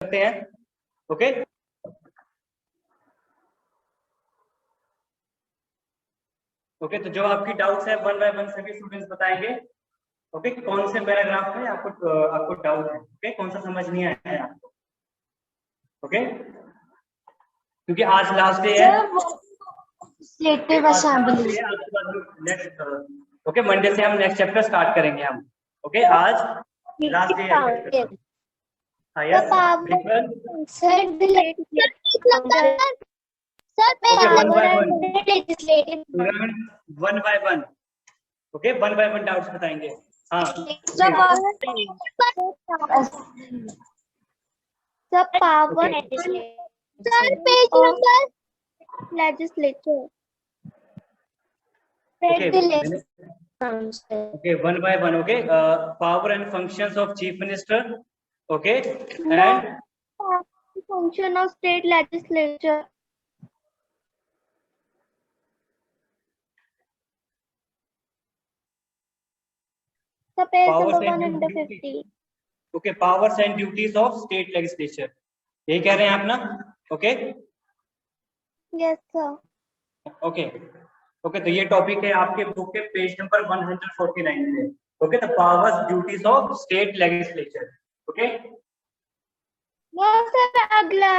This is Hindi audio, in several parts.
सकते हैं। ओके ओके, तो जो आपकी डाउट्स है वन बाय वन सभी स्टूडेंट्स बताएंगे। ओके, कौन से पैराग्राफ में आपको डाउट है? ओके, कौन सा समझ नहीं आया है आपको? ओके, क्योंकि आज लास्ट डे है। नेक्स्ट ओके, मंडे से हम नेक्स्ट चैप्टर स्टार्ट करेंगे हम। ओके, आज लास्ट डे है। हाँ yes, one by one. Okay, one by one doubts बताएंगे। हाँ legislature okay, one by one. Okay, power and functions of chief minister. Okay, and function of state legislature. The page number 150. Okay, powers and duties of state legislature. यही कह रहे हैं आप ना? Okay. Yes sir. Okay. Okay, तो ये टॉपिक है आपके बुक के पेज नंबर 149 में। Okay, the powers duties of state legislature. Okay sir, अगला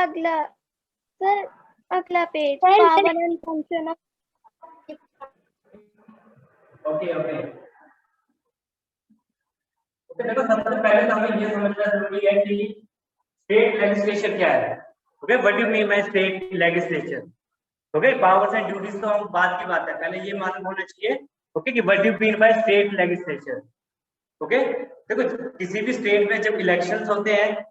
सर, अगला page, power and function of. Okay okay okay, देखो सबसे पहले तो हमें ये समझना जरूरी है कि स्टेट लेजिस्लेचर क्या है। Okay, what do mean by state legislature? Okay, powers and duties तो हम बाद की बात है, पहले ये मालूम होना चाहिए। ओके, कि what do mean by state legislature? Okay, देखो किसी भी स्टेट में जब इलेक्शंस होते हैं,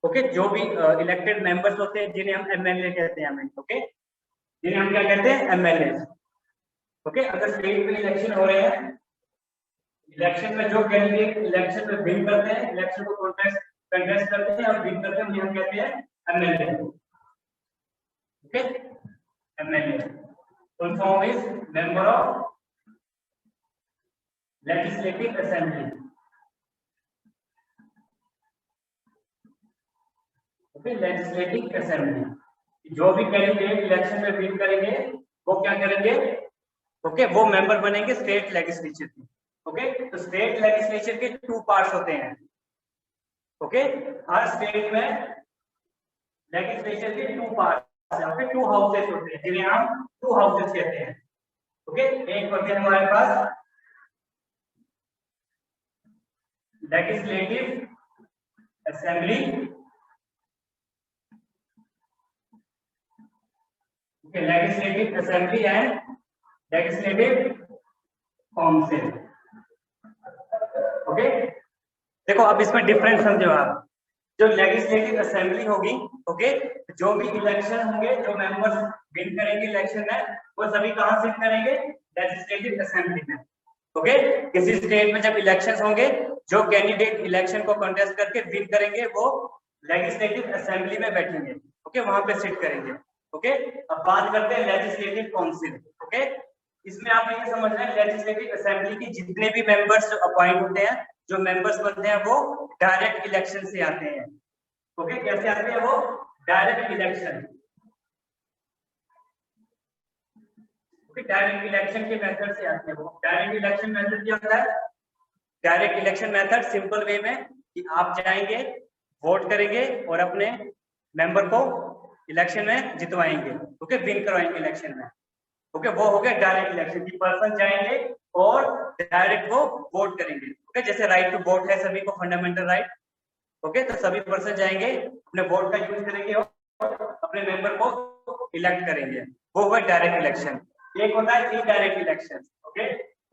ओके, जो भी इलेक्टेड मेंबर्स होते हैं जिन्हें हम एमएलए कहते हैं हमें, ओके, जिन्हें हम क्या कहते हैं? एमएलए। ओके, अगर स्टेट में इलेक्शन हो रहे हैं, इलेक्शन में जो कैंडिडेट इलेक्शन में विन करते हैं, इलेक्शन को कंटेस्ट करते हैं और विन करते हैं, उन्हें हम कहते हैं MLA. Okay, MLA full form is member of legislative assembly. Okay, legislative assembly, जो भी कैंडिडेट इलेक्शन में विन करेंगे वो क्या करेंगे? ओके, वो मेंबर बनेंगे स्टेट लेजिस्लेचर के। ओके, तो स्टेट लेजिस्लेचर के टू पार्ट्स होते हैं। ओके, हर स्टेट में लेजिस्लेचर के टू पार्ट्स, यहाँ पे टू हाउसेस होते हैं जिन्हें हम टू हाउसेस कहते हैं। ओके, एक होते हैं हमारे पास legislative assembly, okay, legislative assembly and legislative council. Okay, देखो अब इसमें डिफरेंस समझो आप। जो लेजिस्लेटिव असेंबली होगी, ओके, जो भी इलेक्शन होंगे, जो मेंबर्स विन करेंगे इलेक्शन में, वो सभी कहां सिट करेंगे? लेजिस्लेटिव असेंबली में। ओके, किसी स्टेट में जब इलेक्शंस होंगे, जो कैंडिडेट इलेक्शन को कंटेस्ट करके विन करेंगे वो लेजिस्लेटिव असेंबली में बैठेंगे। ओके, वहां पे सिट करेंगे। ओके, अब बात करते हैं लेजिस्लेटिव काउंसिल। ओके, इसमें आप ये समझना है लेजिस्लेटिव असेंबली की जितने भी मेंबर्स अपॉइंट होते हैं, जो मेंबर्स बनते हैं वो डायरेक्ट इलेक्शन से आते हैं। ओके, कैसे आते हैं वो? Direct election. Okay, direct election के मेथड से आते हैं वो। डायरेक्ट इलेक्शन मेथड क्या होता है? Direct election method simple way में कि आप जाएंगे, वोट करेंगे और अपने मेंबर को इलेक्शन में जितवाएंगे। ओके, विन करवाएंगे इलेक्शन में। ओके, वो हो गया डायरेक्ट इलेक्शन की पर्सन जाएंगे और डायरेक्ट वो वोट करेंगे। ओके, जैसे राइट टू वोट है सभी को, फंडामेंटल राइट। ओके, तो सभी पर्सन जाएंगे, अपने वोट का यूज करेंगे और अपने मेंबर को इलेक्ट करेंगे। वो हुआ डायरेक्ट इलेक्शन। एक होता है indirect election. Okay,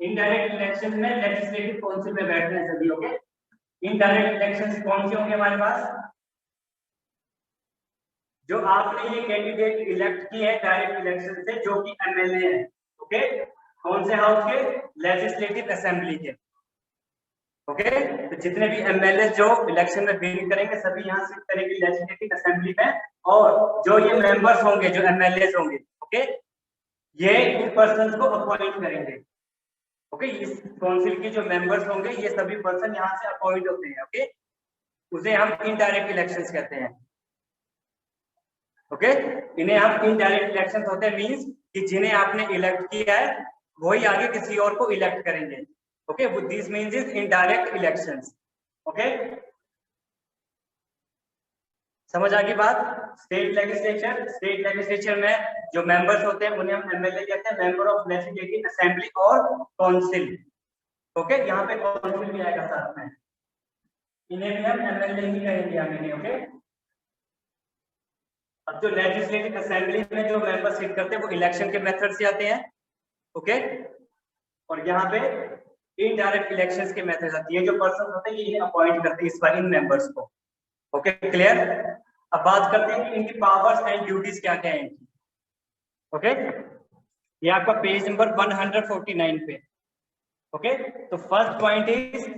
indirect election में लेजिस्लेटिव काउंसिल में बैठते हैं सभी। ओके, इनडायरेक्ट इलेक्शन कौन से होंगे हमारे पास? जो आपने ये कैंडिडेट इलेक्ट किए हैं डायरेक्ट इलेक्शन से, जो कि एमएलए है। ओके, कौन से हाउस के? लेजिस्लेटिव असेंबली के। ओके, तो जितने भी एमएलए जो इलेक्शन में विन करेंगे सभी यहाँ से करेंगे लेजिस्लेटिव असेंबली में, और जो ये मेंबर्स होंगे, जो एमएलए होंगे, ओके, ये इन पर्सन को अपॉइंट करेंगे। ओके, इस काउंसिल के जो मेंबर्स होंगे ये सभी पर्सन यहाँ से अपॉइंट होते हैं। ओके, उसे हम इनडायरेक्ट इलेक्शंस कहते हैं। ओके, इन्हें हम इनडायरेक्ट इलेक्शन होते हैं, मींस कि जिन्हें आपने इलेक्ट किया है वही आगे किसी और को इलेक्ट करेंगे। Okay, this means is indirect elections. Okay, समझ आ गई बात। स्टेट लेजिस्लेचर में जो मेंबर्स होते हैं उन्हें हम एमएलए कहते हैं, मेंबर ऑफ लेजिस्लेटिव असेंबली और काउंसिल। ओके, यहाँ पे काउंसिल भी आएगा साथ में, इन्हें भी हम एमएलए ही कहेंगे हम इन्हें। ओके, अब जो लेजिस्लेटिव असेंबली में जो मेंबर सिट करते हैं वो इलेक्शन के मेथड से आते हैं। ओके, और यहाँ पे इनडायरेक्ट इलेक्शंस के मेथड आती है, जो पर्सन होते हैं ये अपॉइंट करते हैं इस बार इन मेंबर्स को। Okay, clear. अब बात करते हैं कि इनकी पावर्स एंड ड्यूटीज क्या क्या है इनकी। ओके, ये आपका पेज नंबर 149 पे। ओके, तो first point is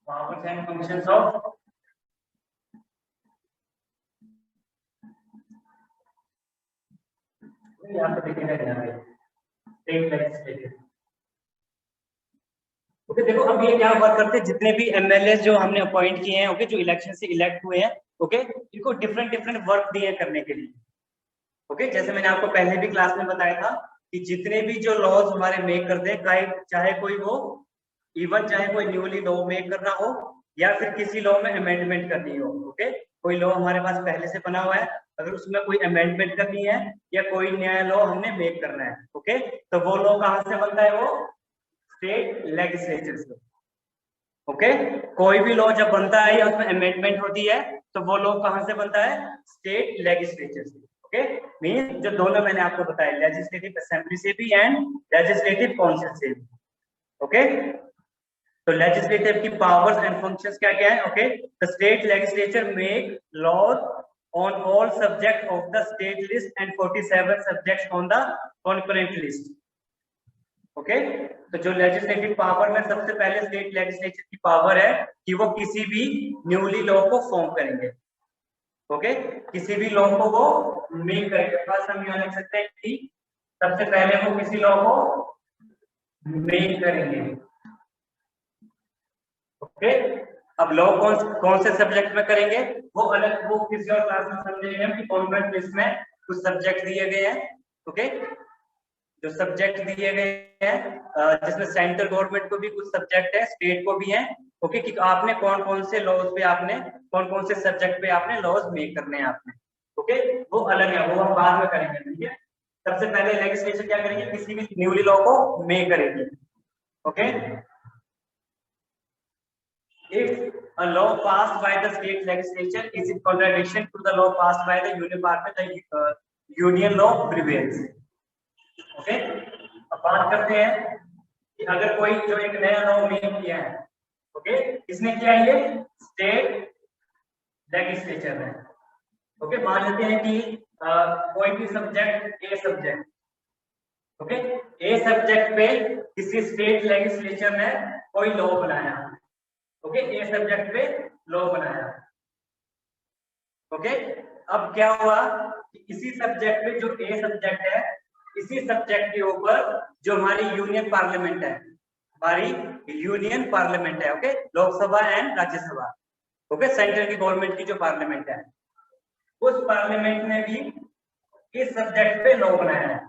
powers and functions of यहाँ पे देखिए स्टेट लेजिस्लेटिव। ओके, देखो अब ये क्या वर्क करते हैं, जितने भी एमएलए जो हमने अपॉइंट किए हैं, ओके, जो इलेक्शन से इलेक्ट हुए हैं, ओके, इनको डिफरेंट डिफरेंट वर्क दिए करने के लिए। ओके, जैसे मैंने आपको पहले भी क्लास में बताया था कि जितने भी जो लॉज हमारे मेक करते हैं, चाहे कोई वो इवन चाहे कोई न्यूली लॉ मेक करना हो या फिर किसी लॉ में अमेंडमेंट करनी हो। ओके, कोई लॉ हमारे पास पहले से बना हुआ है, अगर उसमें कोई अमेंडमेंट करनी है या कोई नया लॉ हमने मेक करना है, ओके, तो वो लॉ कहाँ से बनता है, वो स्टेट लेजिस्लेचर से। ओके, कोई भी लॉ जब बनता है या उसमें अमेंडमेंट होती है तो वो लॉ कहाँ से बनता है, स्टेट लेजिस्लेचर से। ओके, मीन जो दोनों मैंने आपको बताया, लेजिस्लेटिव असेंबली से भी एंड लेजिस्लेटिव काउंसिल से भी। ओके, तो लेजिस्लेटिव की पावर्स एंड फंक्शंस क्या क्या है। Okay, the state legislature make laws on all subject of the state list and 47 subjects on the concurrent list. Okay, तो जो लेजिस्लेटिव पावर में सबसे पहले स्टेट लेजिस्लेचर की पावर है कि वो किसी भी न्यूली लॉ को फॉर्म करेंगे। ओके, किसी भी लॉ को वो मेक करेंगे। फर्स्ट हम यहाँ लिख सकते हैं कि सबसे पहले वो किसी लॉ को मेक करेंगे। ओके, अब लॉ कौन से सब्जेक्ट में करेंगे वो अलग, वो किसी और क्लास में समझेंगे हम कि कॉन्वेंट लिस्ट में कुछ सब्जेक्ट दिए गए हैं। ओके, जो सब्जेक्ट दिए गए हैं जिसमें सेंट्रल गवर्नमेंट को भी कुछ सब्जेक्ट है, स्टेट को भी है। ओके, कि आपने कौन कौन से लॉज पे आपने कौन कौन से सब्जेक्ट पे आपने लॉज मेक करने हैं आपने। ओके, वो अलग है, वो हम बाद में करेंगे। ठीक है, सबसे पहले लेजिस्लेचर क्या करेंगे, किसी भी न्यूली लॉ को मेक करेंगे। Okay, if a law passed by the state legislature is in contradiction to the law passed by the union parliament, the union law prevails. Okay, अब बात करते हैं कि अगर कोई जो एक नया लॉ मेक किया है, ओके, किसने किया है, ये स्टेट लेजिस्लेचर ने। ओके, मान लेते हैं कि कोई भी subject, a subject, okay, a subject पे किसी स्टेट लेजिस्लेचर ने कोई लॉ बनाया। ओके, ए सब्जेक्ट पे लॉ बनाया। ओके, अब क्या हुआ कि इसी सब्जेक्ट पे जो ए सब्जेक्ट है, इसी सब्जेक्ट के ऊपर जो हमारी यूनियन पार्लियामेंट है, हमारी यूनियन पार्लियामेंट है, okay, Lok Sabha and Rajya Sabha, okay, central की गवर्नमेंट की जो पार्लियामेंट है, उस पार्लियामेंट ने भी इस सब्जेक्ट पे लॉ बनाया है।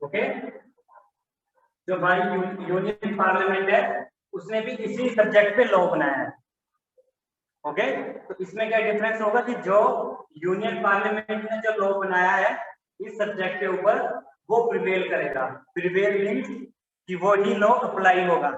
ओके, जो हमारी यूनियन पार्लियामेंट है उसने भी इसी सब्जेक्ट पे लॉ बनाया है। ओके, तो इसमें क्या डिफरेंस होगा कि जो यूनियन पार्लियामेंट ने जो लॉ बनाया है इस सब्जेक्ट के ऊपर, वो प्रिवेल करेगा। प्रिवेल मींस कि वो ही लॉ अप्लाई होगा।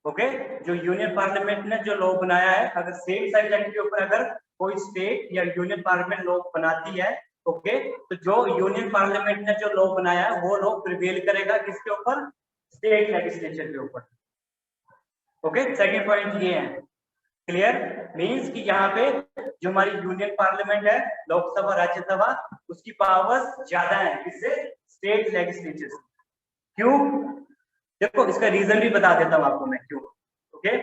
ओके, जो यूनियन पार्लियामेंट ने जो लॉ बनाया है, अगर सेम सब्जेक्ट के ऊपर अगर कोई स्टेट या यूनियन पार्लियामेंट लॉ बनाती है, ओके, तो जो यूनियन पार्लियामेंट ने जो लॉ बनाया है वो लॉ प्रिवेल करेगा किसके ऊपर, स्टेट लेजिस्लेचर के ऊपर। ओके, सेकंड पॉइंट ये है। क्लियर, मींस कि यहाँ पे जो हमारी यूनियन पार्लियामेंट है, लोकसभा राज्यसभा, उसकी पावर्स ज्यादा है किससे, स्टेट लेजिस्लेचर से। क्यों, देखो इसका रीजन भी बता देता हूँ आपको मैं क्यों। ओके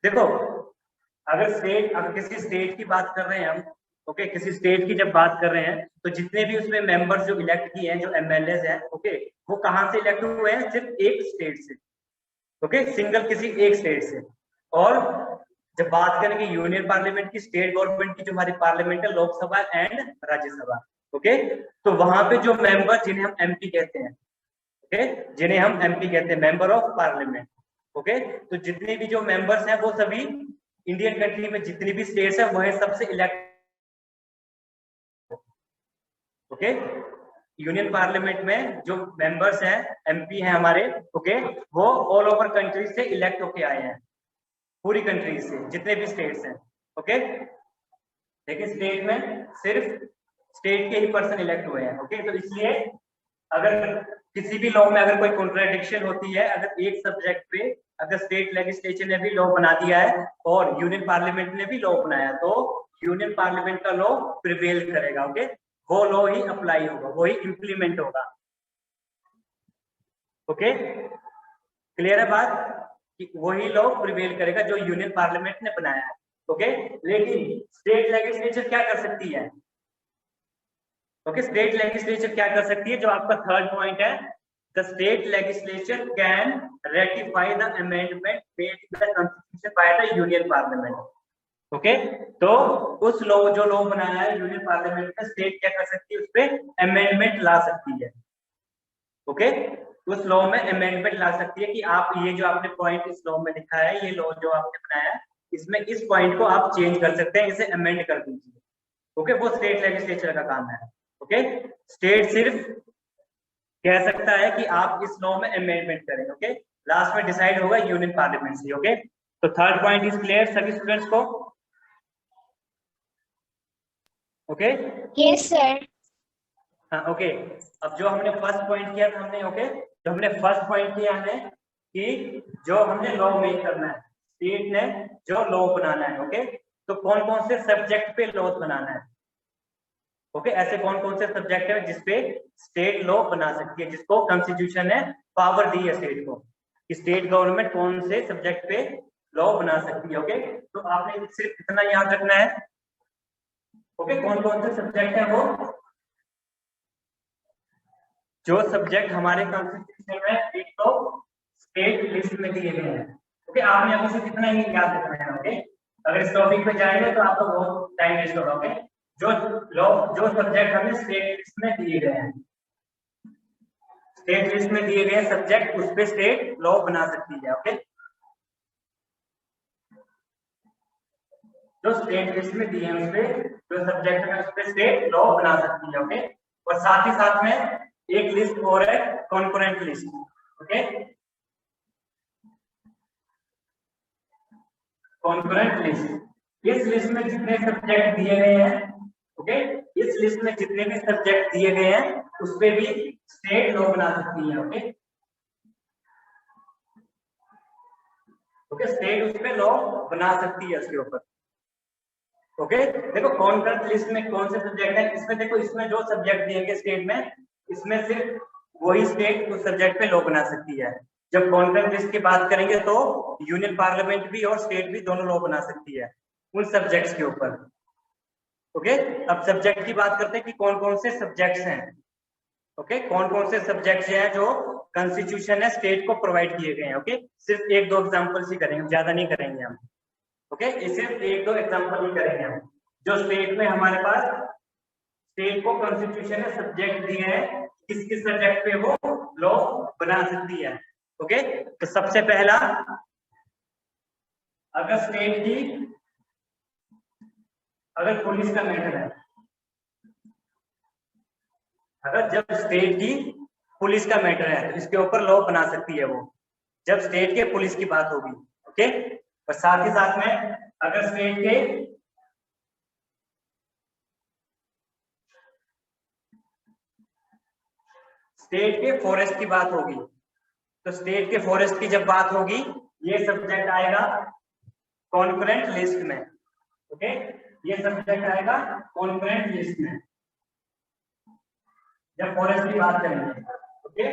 देखो, अगर किसी स्टेट की बात कर रहे हैं हम, ओके किसी स्टेट की जब बात कर रहे हैं तो जितने भी उसमें मेंबर्स जो इलेक्ट किए हैं, जो एमएलए हैं, ओके वो कहाँ से इलेक्ट हुए हैं? सिर्फ एक स्टेट से, ओके सिंगल किसी एक स्टेट से। और जब बात करेंगे यूनियन पार्लियामेंट की, स्टेट गवर्नमेंट की जो हमारी पार्लियामेंट है, लोकसभा एंड राज्यसभा, ओके तो वहां पे जो मेंबर जिन्हें हम एमपी कहते हैं, ओके जिन्हें हम एमपी कहते हैं, मेंबर ऑफ पार्लियामेंट, ओके तो जितने भी जो मेंबर्स हैं वो सभी इंडियन कंट्री में जितनी भी स्टेट्स है वह सबसे इलेक्ट, ओके यूनियन पार्लियामेंट में जो मेंबर्स हैं, एमपी हैं हमारे, ओके वो ऑल ओवर कंट्री से इलेक्ट होके आए हैं, पूरी कंट्री से जितने भी स्टेट्स हैं, ओके लेकिन स्टेट में सिर्फ स्टेट के ही पर्सन इलेक्ट हुए हैं, ओके तो इसलिए अगर किसी भी लॉ में अगर कोई कॉन्ट्राडिक्शन होती है, अगर एक सब्जेक्ट पे अगर स्टेट लेजिस्लेचर ने भी लॉ बना दिया है और यूनियन पार्लियामेंट ने भी लॉ बनाया, तो यूनियन पार्लियामेंट का लॉ प्रिवेल करेगा, ओके वो लॉ ही अप्लाई होगा, वो ही इंप्लीमेंट होगा, ओके क्लियर है बात कि वही लॉ प्रिवेल करेगा जो यूनियन पार्लियामेंट ने बनाया है, ओके लेकिन स्टेट लेजिस्लेचर क्या कर सकती है? ओके स्टेट लेजिस्लेचर क्या कर सकती है, जो आपका थर्ड पॉइंट है, the state legislature can ratify the amendment made in the constitution by the union parliament, okay तो उस लॉ जो लॉ बनाया है यूनियन पार्लियामेंट में, स्टेट क्या कर सकती है? उस पर अमेंडमेंट ला सकती है, ओके उस लॉ में अमेंडमेंट ला सकती है कि आप ये जो आपने पॉइंट इस लॉ में लिखा है, ये लॉ जो आपने बनाया है, इसमें इस पॉइंट को आप चेंज कर सकते हैं, इसे अमेंड कर दीजिए, ओके वो स्टेट लेजिस्लेचर का काम है, ओके स्टेट सिर्फ कह सकता है कि आप इस लॉ में अमेंडमेंट करें, ओके लास्ट में डिसाइड होगा यूनियन पार्लियामेंट से, ओके तो थर्ड पॉइंट इज क्लियर सभी स्टूडेंट्स को? Okay yes sir. हाँ ओके अब जो हमने फर्स्ट पॉइंट किया था हमने, ओके जो हमने फर्स्ट पॉइंट किया है कि जो हमने लॉ मेक करना है, स्टेट ने जो लॉ बनाना है, ओके तो कौन कौन से सब्जेक्ट पे लॉ बनाना है, ओके ऐसे कौन कौन से सब्जेक्ट है जिसपे स्टेट लॉ बना सकती है, जिसको कॉन्स्टिट्यूशन ने पावर दी है स्टेट को कि स्टेट गवर्नमेंट कौन से सब्जेक्ट पे लॉ बना सकती है, ओके तो आपने सिर्फ इतना याद रखना है, ओके कौन कौन से सब्जेक्ट है वो, जो सब्जेक्ट हमारे कॉन्स्टिट्यूशन में एक तो स्टेट लिस्ट में दिए गए हैं, ओके आपने अभी से कितना ही याद रखना है, ओके अगर इस टॉपिक पे जाएंगे तो आपको बहुत टाइम वेस्ट होगा, ओके जो लॉ जो सब्जेक्ट हमें स्टेट लिस्ट में दिए गए हैं, स्टेट लिस्ट में दिए गए सब्जेक्ट उस पे स्टेट लॉ बना सकती है, ओके जो स्टेट लिस्ट में दिए हैं उस पे जो सब्जेक्ट है उस पे स्टेट लॉ बना सकती है, ओके और साथ ही साथ में एक लिस्ट और है concurrent list, okay concurrent list इस लिस्ट में जितने सब्जेक्ट दिए गए हैं, ओके इस लिस्ट में जितने भी सब्जेक्ट दिए गए हैं उस पे भी स्टेट लॉ बना सकती है, ओके ओके स्टेट उस पे लॉ बना सकती है उसके ऊपर, ओके देखो कॉन्करेंट लिस्ट में कौन से सब्जेक्ट है, इसमें देखो इसमें जो सब्जेक्ट दिए गए स्टेट में, इसमें सिर्फ वही स्टेट उस सब्जेक्ट पे लॉ बना सकती है, जब कॉन्करेंट लिस्ट की बात करेंगे तो यूनियन पार्लियामेंट भी और स्टेट भी दोनों लॉ बना सकती है उन सब्जेक्ट्स के ऊपर, ओके अब सब्जेक्ट की बात करते हैं कि कौन कौन से सब्जेक्ट्स हैं, ओके कौन कौन से सब्जेक्ट्स हैं जो कॉन्स्टिट्यूशन है स्टेट को प्रोवाइड किए गए हैं, ओके सिर्फ एक दो एग्जांपल्स ही करेंगे, ज्यादा नहीं करेंगे हम, ओके सिर्फ एक दो एग्जांपल ही करेंगे हम, जो स्टेट में हमारे पास स्टेट को कॉन्स्टिट्यूशन में सब्जेक्ट दिए हैं, किस किस सब्जेक्ट पे वो लॉ बना सकती है, ओके तो सबसे पहला अगर स्टेट की अगर पुलिस का मैटर है, अगर जब स्टेट की पुलिस का मैटर है तो इसके ऊपर लॉ बना सकती है वो, जब स्टेट के पुलिस की बात होगी, ओके और साथ ही साथ में अगर स्टेट के फॉरेस्ट की बात होगी, तो स्टेट के फॉरेस्ट की जब बात होगी ये सब्जेक्ट आएगा कॉन्करेंट लिस्ट में, ओके ये सब्जेक्ट आएगा कॉन्करेंट लिस्ट में जब फॉरेस्ट की बात करेंगे, ओके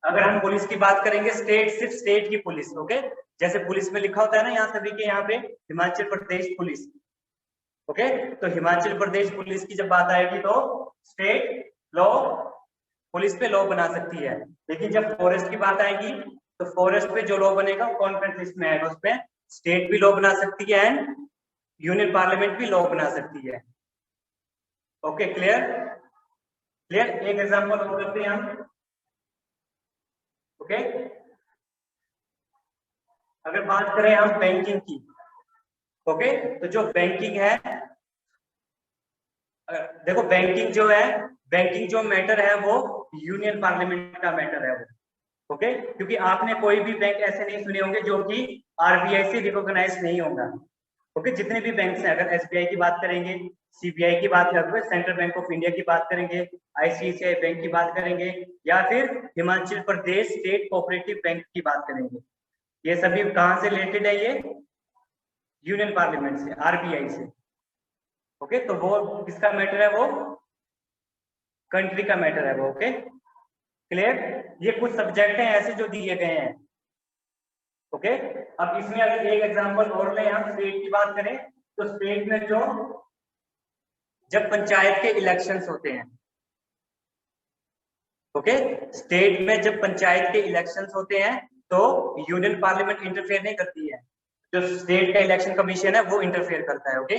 अगर हम पुलिस की बात करेंगे स्टेट सिर्फ स्टेट की पुलिस, ओके जैसे पुलिस में लिखा होता है ना, यहाँ सभी के यहाँ पे हिमाचल प्रदेश पुलिस। ओके, तो हिमाचल प्रदेश पुलिस की जब बात आएगी तो स्टेट लॉ पुलिस पे लॉ बना सकती है। लेकिन जब फॉरेस्ट की बात आएगी तो फॉरेस्ट पे जो लॉ बनेगा वो कॉन्फ्रेंस लिस्ट में आएगा, उस पे स्टेट भी लॉ बना सकती है एंड यूनियन पार्लियामेंट भी लॉ बना सकती है। Okay, clear clear. एक एग्जांपल और करते हैं हम। ओके, अगर बात करें हम बैंकिंग की, ओके, तो जो बैंकिंग है, देखो बैंकिंग जो है, बैंकिंग जो मैटर है वो यूनियन पार्लियामेंट का मैटर है वो। ओके, क्योंकि आपने कोई भी बैंक ऐसे नहीं सुने होंगे जो कि आरबीआई से रिकॉग्नाइज नहीं होगा। ओके, जितने भी बैंक हैं, अगर एसबीआई की बात करेंगे, सीबीआई की बात करेंगे, सेंट्रल बैंक ऑफ इंडिया की बात करेंगे, आईसीआईसीआई बैंक की बात करेंगे, या फिर Himachal Pradesh state cooperative bank की बात करेंगे, ये सभी कहां से रिलेटेड है? ये यूनियन पार्लियामेंट से, आरबीआई से। ओके, तो वो किसका मैटर है? वो कंट्री का मैटर है वो। Okay, clear. ये कुछ सब्जेक्ट हैं ऐसे जो दिए गए हैं। ओके, अब इसमें अगर एक एग्जांपल और लें, हम स्टेट की बात करें तो स्टेट में जो जब पंचायत के इलेक्शंस होते हैं, ओके, स्टेट में जब पंचायत के इलेक्शंस होते हैं तो यूनियन पार्लियामेंट इंटरफेयर नहीं करती है, जो स्टेट का इलेक्शन कमीशन है वो इंटरफेयर करता है। ओके,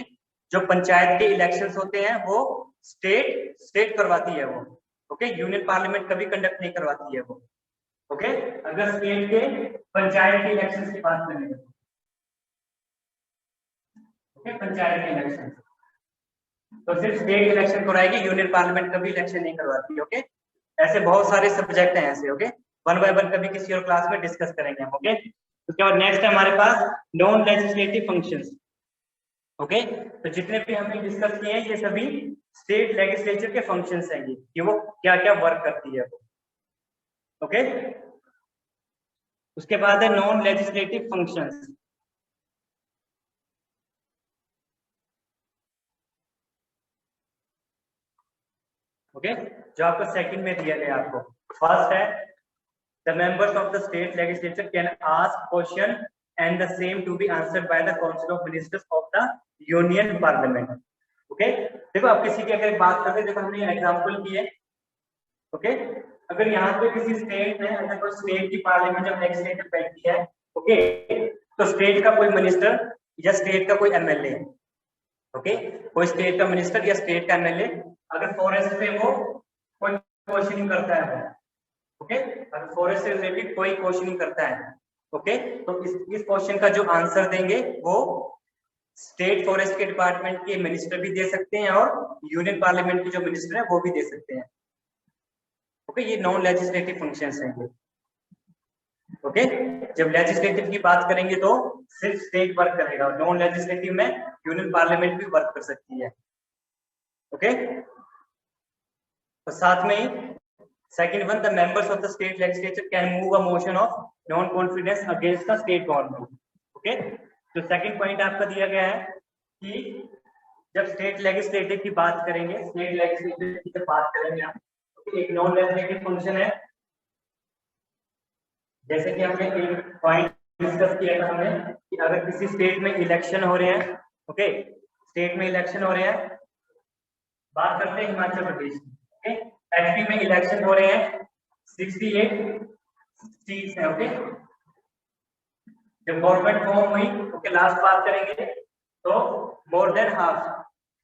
जो पंचायत के इलेक्शंस होते हैं वो स्टेट करवाती है वो। ओके, यूनियन पार्लियामेंट कभी कंडक्ट नहीं करवाती है वो। ओके, अगर स्टेट के पंचायत के इलेक्शंस की बात करें, ओके, पंचायत के इलेक्शन तो सिर्फ स्टेट इलेक्शन कराएगी, यूनियन पार्लियामेंट कभी इलेक्शन नहीं करवाती। ओके, ऐसे बहुत सारे सब्जेक्ट हैं ऐसे। ओके, वन बाय वन कभी किसी और क्लास में डिस्कस करेंगे हम। ओके, उसके बाद नेक्स्ट है हमारे पास नॉन लेजिस्लेटिव फंक्शंस। ओके, तो जितने भी हमने डिस्कस किए हैं ये सभी स्टेट लेजिस्लेचर के फंक्शंस हैं, ये कि वो क्या क्या वर्क करती है वो। ओके, उसके बाद है नॉन लेजिस्लेटिव फंक्शंस। ओके, जो आपको सेकंड में दिया गया आपको। फर्स्ट है the members of the state legislature can ask question and the same to be answered by the council of ministers of the union parliament. Okay, देखो आप किसी की अगर बात करते हैं, देखो हमने एग्जांपल की है। ओके, अगर यहाँ पे किसी स्टेट में, अगर कोई स्टेट की पार्लियामेंट जब लेजिस्लेटिव बैठती है, ओके, तो स्टेट का कोई मिनिस्टर या स्टेट का कोई एमएलए, ओके, कोई स्टेट का मिनिस्टर या स्टेट का एमएलए अगर फॉरेस्ट पे वो कोई क्वेश्चनिंग करता है, ओके, अगर फॉरेस्ट से रिलेटेड कोई क्वेश्चनिंग करता है, ओके, तो इस क्वेश्चन का जो आंसर देंगे वो स्टेट फॉरेस्ट के डिपार्टमेंट के मिनिस्टर भी दे सकते हैं और यूनियन पार्लियामेंट के जो मिनिस्टर है वो भी दे सकते हैं। ओके, ये नॉन लेजिस्लेटिव फंक्शंस हैं ये। ओके, जब लेजिस्लेटिव की बात करेंगे तो सिर्फ स्टेट वर्क करेगा, नॉन लेजिस्लेटिव में यूनियन पार्लियामेंट भी वर्क कर सकती है। ओके, तो साथ में ही second one, the members of the state legislature can move a motion of non confidence against the state government. Okay, तो second point आपका दिया गया है कि जब स्टेट लेजिस्लेटिव की बात करेंगे, स्टेट लेजिस्लेटिव की जब बात करेंगे आप, तो एक नॉन लेजिस्लेटिव फंक्शन है, जैसे कि हमने एक पॉइंट डिस्कस किया था हमने कि अगर किसी स्टेट में इलेक्शन हो रहे हैं, ओके, स्टेट में इलेक्शन हो रहे हैं, बात करते हैं हिमाचल प्रदेश की, ओके, एचपी में इलेक्शन हो रहे हैं, 68 सीट्स हैं। ओके, जब गवर्नमेंट फॉर्म हुई, ओके, लास्ट बात करेंगे तो मोर देन हाफ,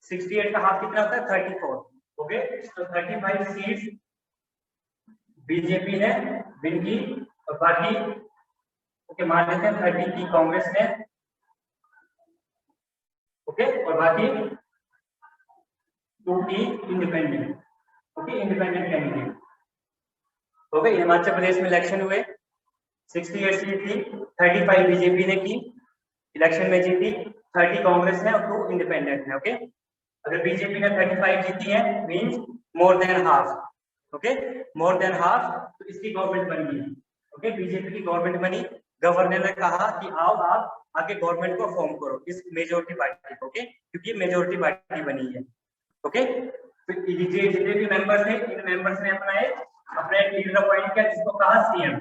68 का हाफ कितना होता है? 34। ओके, तो 35 सीट्स बीजेपी ने विन की और बाकी, ओके, मान लेते हैं 30 की कांग्रेस ने, ओके, और बाकी 2 की independent, okay, independent candidate. Okay, Himachal Pradesh में इलेक्शन हुए, 68 सीट थी, 35 बीजेपी ने की, इलेक्शन में जीती, 30 कांग्रेस ने और 2 इंडिपेंडेंट है। ओके, अगर बीजेपी ने 35 जीती है means more than half, okay, more than half, तो इसकी गवर्नमेंट बन गई। ओके, बीजेपी की गवर्नमेंट बनी, गवर्नर ने कहा कि आओ आप आके गवर्नमेंट को फॉर्म करो इस मेजोरिटी पार्टी को, ओके, क्योंकि मेजोरिटी पार्टी बनी है। ओके, तो जितने भी मेंबर्स हैं, इन मेंबर्स ने अपना एक लीडर अपॉइंट किया जिसको कहा सीएम।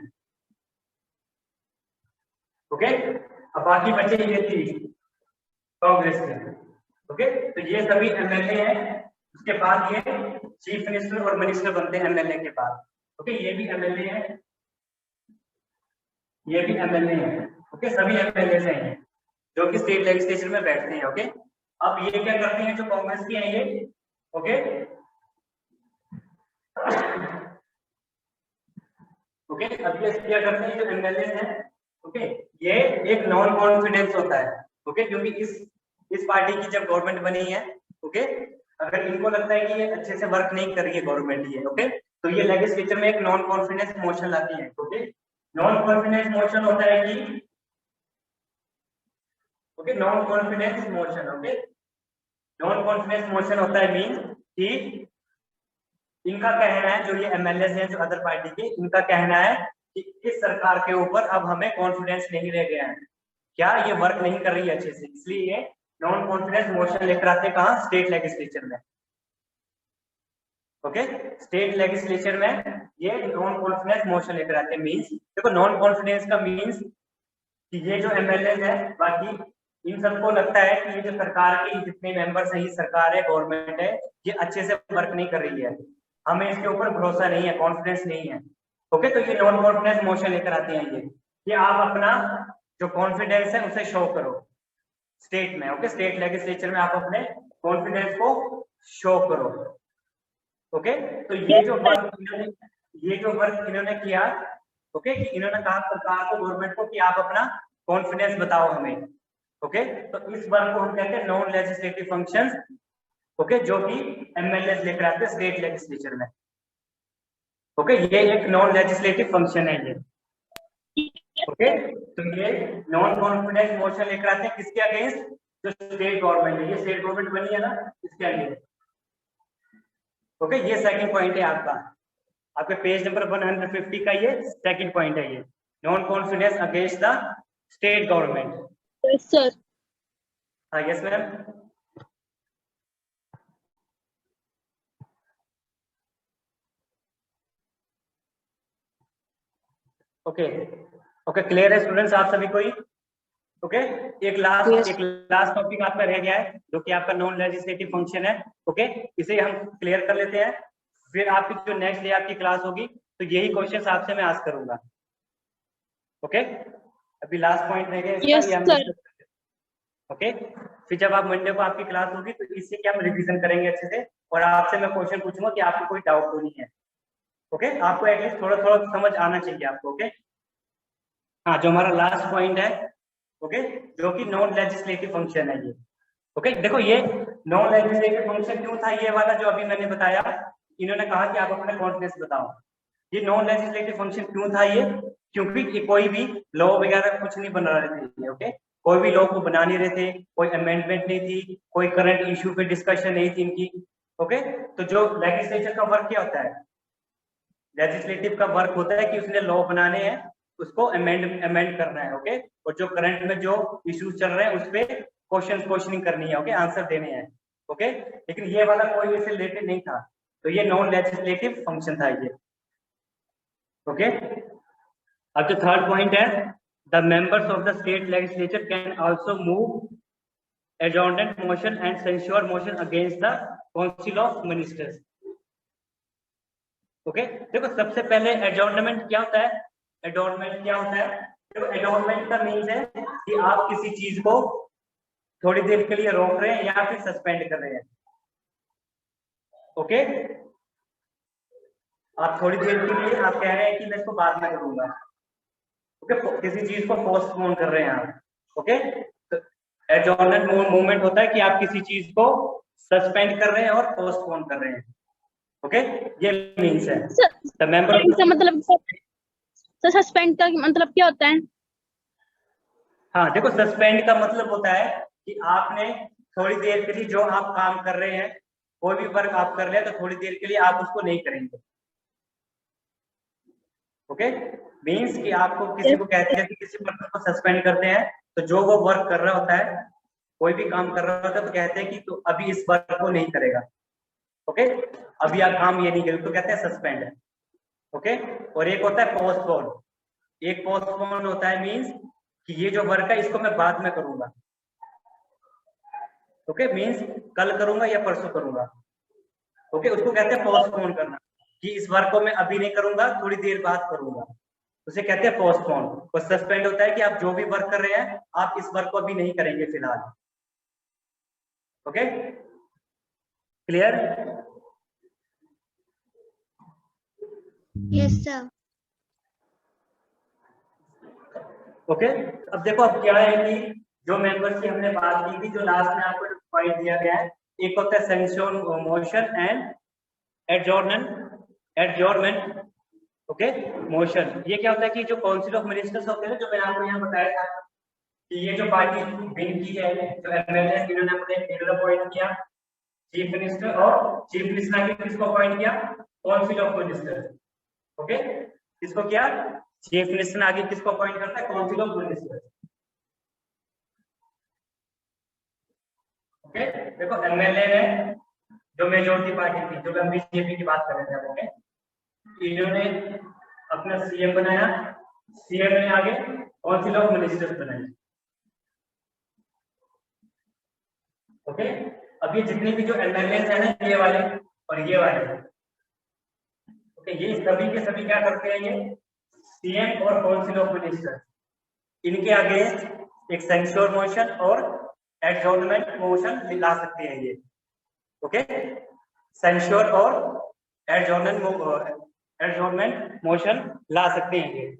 ओके, अब बाकी बचे ये 30 कांग्रेस के। ओके, तो ये सभी एमएलए हैं, उसके बाद ये चीफ मिनिस्टर और मिनिस्टर बनते हैं एमएलए के बाद। ओके, ये भी एमएलए है, ये भी एमएलए है। ओके, सभी एमएलए हैं जो कि स्टेट लेजिस्लेचर में बैठते हैं। ओके, अब ये क्या करते हैं जो कांग्रेस के हैं ये। ओके, ओके, अब ये क्या करते हैं जो एमएलए हैं। ओके, ये एक नॉन कॉन्फिडेंस होता है। ओके, क्योंकि इस पार्टी की जब गवर्नमेंट बनी है, ओके, अगर इनको लगता है कि ये अच्छे से वर्क नहीं कर रही है गवर्नमेंट ये, ओके, तो ये लेजिस्लेचर में एक नॉन कॉन्फिडेंस मोशन लाती है। ओके, नॉन कॉन्फिडेंस मोशन होता है कि okay, non confidence motion, okay, non confidence motion होता है मीन कि इनका कहना है, जो ये एमएलए हैं जो अदर पार्टी के, इनका कहना है कि इस सरकार के ऊपर अब हमें कॉन्फिडेंस नहीं रह गया है, क्या ये वर्क नहीं कर रही है अच्छे से, इसलिए ये नॉन कॉन्फिडेंस मोशन लेकर आते हैं कहाँ, स्टेट लेजिस्लेचर में। ओके, स्टेट लेजिस्लेचर में ये नॉन कॉन्फिडेंस मोशन लेकर आते हैं। मींस देखो, नॉन कॉन्फिडेंस का मींस कि ये जो एमएलए है, बाकी इन सबको लगता है कि ये जो सरकार की जितने मेंबर्स है, ये सरकार है, गवर्नमेंट है, ये अच्छे से वर्क नहीं कर रही है, हमें इसके ऊपर भरोसा नहीं है, कॉन्फिडेंस नहीं है। ओके, तो ये नॉन कॉन्फिडेंस मोशन लेकर आते हैं ये कि आप अपना जो कॉन्फिडेंस है उसे शो करो स्टेट में। ओके, स्टेट लेजिस्लेचर में आप अपने कॉन्फिडेंस को शो करो। ओके, तो ये जो वर्क इन्होंने किया, ओके, कि इन्होंने कहा सरकार को, गवर्नमेंट को कि आप अपना कॉन्फिडेंस बताओ हमें। ओके, तो इस वर्क को हम कहते हैं नॉन लेजिस्लेटिव फंक्शंस। ओके, जो कि एमएलए लेकर आते हैं स्टेट लेजिस्लेचर में। ओके, ये एक नॉन लेजिस्लेटिव फंक्शन है ये। ओके, तो ये नॉन कॉन्फिडेंस मोशन लेकर आते हैं किसके अगेंस्ट, जो स्टेट गवर्नमेंट है, ये स्टेट गवर्नमेंट बनी है ना, इसके अगेंस्ट। ओके, ये सेकंड पॉइंट है आपका, आपके पेज नंबर 150 का ये सेकंड पॉइंट है, ये non confidence against the state government. Yes sir. हाँ, yes ma'am. Okay, okay, clear है स्टूडेंट्स आप सभी कोई। ओके, एक लास्ट टॉपिक आपका रह गया है जो कि आपका नॉन लेजिस्लेटिव फंक्शन है। ओके, इसे हम क्लियर कर लेते हैं, फिर आपकी जो नेक्स्ट डे आपकी क्लास होगी तो यही क्वेश्चन आपसे मैं आस्क करूंगा। ओके, अभी लास्ट पॉइंट रह गया इसका, ये हम ओके, फिर जब आप मंडे को आपकी क्लास होगी तो इससे क्या हम रिवीजन करेंगे अच्छे से, और आपसे मैं क्वेश्चन पूछूंगा कि आपको कोई डाउट तो नहीं है। ओके, आपको एटलीस्ट थोड़ा थोड़ा समझ आना चाहिए आपको। ओके, हाँ, जो हमारा लास्ट पॉइंट है, ओके, जो कि नॉन लेजिस्लेटिव फंक्शन है ये। ओके, देखो ये नॉन लेजिस्लेटिव फंक्शन क्यों था ये वाला जो अभी मैंने बताया, इन्होंने कहा कि आप अपना कॉन्फिडेंस बताओ, ये नॉन लेजिस्लेटिव फंक्शन क्यों था ये, क्योंकि कोई भी लॉ वगैरह कुछ नहीं बना रहे थे। ओके, कोई भी लॉ को बना नहीं रहे थे, कोई अमेंडमेंट नहीं थी, कोई करंट इशू पे डिस्कशन नहीं थी इनकी। ओके, तो जो लेजिस्लेचर का वर्क क्या होता है, लेजिस्लेटिव का वर्क होता है कि उसने लॉ बनाने हैं, उसको अमेंड करना है। ओके, और जो करंट में जो इश्यूज चल रहे हैं उस पे क्वेश्चनिंग करनी है। ओके, आंसर देने हैं। ओके, लेकिन ये वाला कोई इससे रिलेटेड नहीं था, तो ये नॉन लेजिस्लेटिव फंक्शन था ये। ओके, अब जो थर्ड पॉइंट है, the members of the state legislature can also move adjournment motion and censure motion against the council of ministers. Okay, देखो सबसे पहले एडजॉर्नमेंट क्या होता है, एडजॉर्नमेंट क्या होता है, देखो एडजॉर्नमेंट का मीन्स है कि आप किसी चीज को थोड़ी देर के लिए रोक रहे हैं या फिर सस्पेंड कर रहे हैं। ओके, आप थोड़ी देर के लिए आप कह रहे हैं कि मैं इसको बाद में करूंगा। ओके, किसी चीज को पोस्टपोन कर रहे हैं आप। ओके, तो एडजॉर्नमेंट मूवमेंट होता है कि आप किसी चीज को सस्पेंड कर रहे हैं और पोस्टपोन कर रहे हैं। ओके, ये मीन्स है द मेंबर मतलब सस्पेंड का मतलब क्या होता है? हाँ, देखो सस्पेंड का मतलब होता है कि आपने थोड़ी देर के लिए जो आप काम कर रहे हैं, कोई भी वर्क आप कर रहे हैं, तो थोड़ी देर के लिए आप उसको नहीं करेंगे। ओके, मीन्स कि आपको किसी को कहते हैं कि किसी पर्सन को सस्पेंड करते हैं, तो जो वो वर्क कर रहा होता है, कोई भी काम कर रहा होता है, तो कहते हैं कि तो अभी इस वर्क को नहीं करेगा। ओके, अभी आप काम ये नहीं करेंगे तो कहते हैं सस्पेंड है। ओके, और एक होता है पोस्टपोन। एक पोस्टपोन होता है मीन्स कि ये जो वर्क है इसको मैं बाद में करूंगा। ओके, मीन्स कल करूंगा या परसों करूंगा। ओके, उसको कहते हैं पोस्टपोन करना, कि इस वर्क को मैं अभी नहीं करूंगा, थोड़ी देर बाद करूंगा, उसे कहते हैं पोस्टपोन। और सस्पेंड होता है कि आप जो भी वर्क कर रहे हैं आप इस वर्क को अभी नहीं करेंगे फिलहाल। Okay, clear? Yes sir. Okay, अब देखो अब क्या है कि जो मेंबर्स की हमने बात की थी, जो लास्ट में आपको पॉइंट दिया गया है, एक होता है sanction motion and adjournment. Okay, motion ये क्या होता है कि जो काउंसिल ऑफ मिनिस्टर्स होते हैं, जो मैंने आपको यहाँ बताया था कि ये जो पार्टी विन की है, जो एमएलए इन्होंने अपने लीडर अपॉइंट किया, चीफ मिनिस्टर, और चीफ मिनिस्टर ने किसको अपॉइंट किया? Council of ministers. ओके, किसको किया? चीफ मिनिस्टर ने आगे किसको अपॉइंट करता है? Council of ministers. ओके, देखो एमएलए ने जो मेजोरिटी पार्टी थी, जो हम बीजेपी की बात कर रहे थे, ओके, इन्होंने अपना सीएम बनाया, सीएम ने आगे काउंसिल ऑफ मिनिस्टर्स बनाए। ओके, अब ये जितने भी जो एमएलए हैं ना, ये वाले और ये वाले, ओके, ये सभी के सभी क्या करते हैं? ये सीएम और काउंसिल ऑफ मिनिस्टर्स, इनके आगे एक सेंसर मोशन और एडजॉर्नमेंट मोशन ला सकते हैं ये। ओके, सेंसर और एडजॉर्नमेंट मोशन ला सकते हैं ये।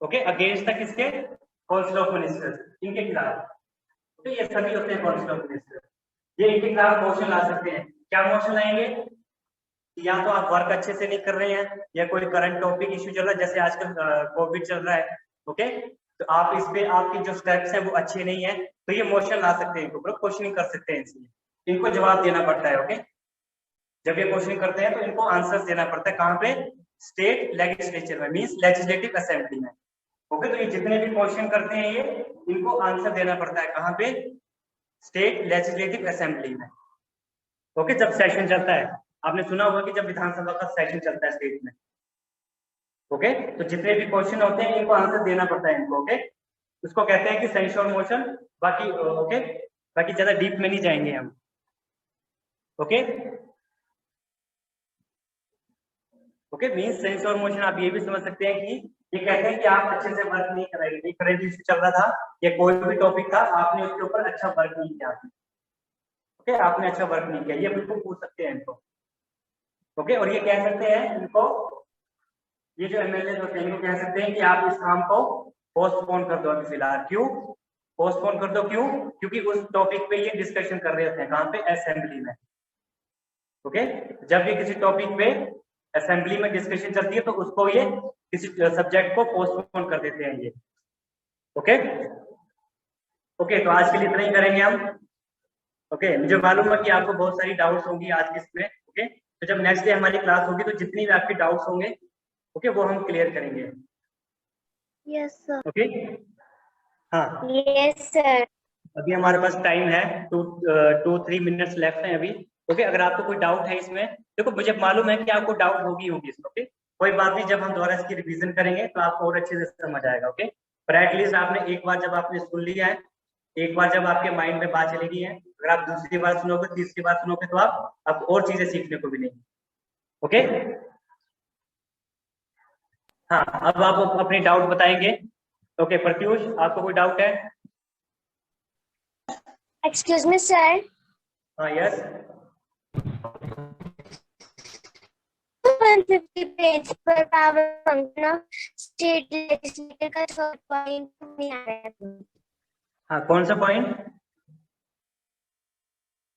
ओके, अगेंस्ट तक इसके काउंसिल ऑफ मिनिस्टर्स, इनके खिलाफ। तो ये सभी होते हैं काउंसिल ऑफ मिनिस्टर्स, ये इनके खिलाफ मोशन ला सकते हैं। क्या मोशन लाएंगे? या तो आप वर्क अच्छे से नहीं कर रहे हैं, या कोई करंट टॉपिक इश्यू चल रहा है, जैसे आजकल कोविड चल रहा है। ओके, तो आप इस पे आपकी जो स्टेप्स हैं वो अच्छे नहीं है, तो ये मोशन ला सकते हैं, इनको क्वेश्चनिंग कर सकते हैं, इसलिए इनको जवाब देना पड़ता है। ओके, जब ये क्वेश्चन करते हैं तो इनको आंसर देना पड़ता है, कहाँ पे? स्टेट लेजिस्लेचर में, मींस लेजिस्लेटिव असेंबली में। ओके, तो ये जितने भी क्वेश्चन करते हैं ये, इनको आंसर देना पड़ता है कहाँ पे? स्टेट लेजिस्लेटिव असेंबली में। ओके, जब सेशन चलता है, आपने सुना होगा कि जब विधानसभा का सेशन चलता है स्टेट में, ओके, तो जितने भी क्वेश्चन होते हैं इनको आंसर देना पड़ता है इनको। ओके, उसको कहते हैं कि सेंसर मोशन। बाकी ओके, बाकी ज्यादा डीप में नहीं जाएंगे हम। Okay, okay, means censure motion आप ये भी समझ सकते हैं कि ये कहते हैं कि आप अच्छे से वर्क नहीं कर रहे, करंट इश्यू चल रहा था या कोई भी टॉपिक था, आपने उसके ऊपर अच्छा वर्क नहीं किया। ओके, आपने अच्छा वर्क नहीं किया, ये बिल्कुल पूछ सकते हैं इनको। ओके, और ये कह सकते हैं इनको, ये जो एमएलए होते हैं इनको कह सकते हैं कि आप इस काम को पोस्टपोन कर दो अभी फिलहाल। क्यों पोस्टपोन कर दो? क्यों? क्योंकि उस टॉपिक पे ये डिस्कशन कर रहे होते हैं, कहाँ पे? असेंबली में। ओके, जब ये किसी टॉपिक पे असेंबली में डिस्कशन चलती है तो उसको ये किसी सब्जेक्ट को पोस्टपोन कर देते हैं ये। ओके, ओके, तो आज के लिए इतना ही करेंगे हम। ओके, मुझे मालूम है कि आपको बहुत सारी डाउट्स होंगी आज के इसमें। ओके, तो जब नेक्स्ट डे हमारी क्लास होगी तो जितनी भी आपके डाउट्स होंगे, ओके, वो हम क्लियर करेंगे। Yes sir. ओके, हाँ, यस सर। अभी हमारे पास टाइम है 2-3 मिनट्स लेफ्ट है अभी। ओके, अगर आपको कोई डाउट है इसमें, देखो मुझे मालूम है कि आपको डाउट होगी इसमें। ओके, कोई बात नहीं, जब हम दोबारा इसकी रिवीजन करेंगे तो आपको और अच्छे से समझ आएगा। ओके, पर एटलीस्ट आपने एक बार जब आपने सुन लिया है, एक बार जब आपके माइंड में बात चलेगी है, अगर आप दूसरी बार सुनोगे, तीसरी बार सुनोगे, तो आपको और चीजें सीखने को मिलेंगी। ओके, हाँ, अब आप अपने डाउट बताएंगे। ओके, प्रत्युष, आपको कोई डाउट है? Excuse me sir. हाँ, यस। 150 पेज पर power function of state legislature का थर्ड पॉइंट नहीं आ रहा है। हाँ, कौन सा पॉइंट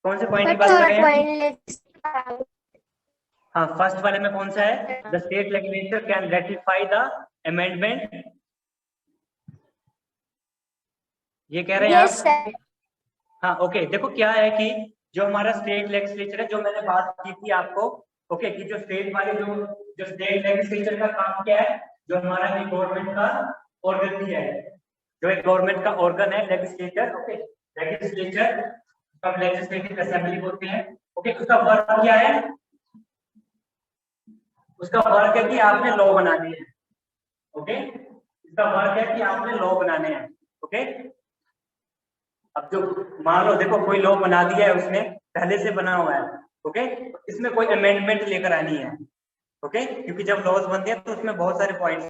की बात कर रहे हैं? हाँ, फर्स्ट वाले में कौन सा है? The state legislature can ratify the amendment, ये कह रहे हैं यस आप? सर। हाँ, ओके, देखो क्या है कि जो हमारा स्टेट लेजिस्लेचर है, जो मैंने बात की थी आपको, ओके, कि जो स्टेट वाले जो स्टेट लेजिस्लेचर का काम क्या है, जो हमारा एक गवर्नमेंट का ऑर्गन भी है, जो एक गवर्नमेंट का ऑर्गन है लेजिस्लेचर। ओके, लेजिस्लेचर कब लेजिस्लेटिव असेंबली होते हैं। ओके, उसका वर्क क्या है? उसका वर्क है कि आपने लॉ बनाने हैं। ओके, इसका वर्क है कि आपने लॉ बनाने हैं। ओके, अब जो मान लो देखो कोई लॉ बना दिया है उसने, पहले से बना हुआ है, ओके, इसमें कोई अमेंडमेंट लेकर आनी है, ओके, क्योंकि जब लॉज बनते हैं तो उसमें बहुत सारे पॉइंट्स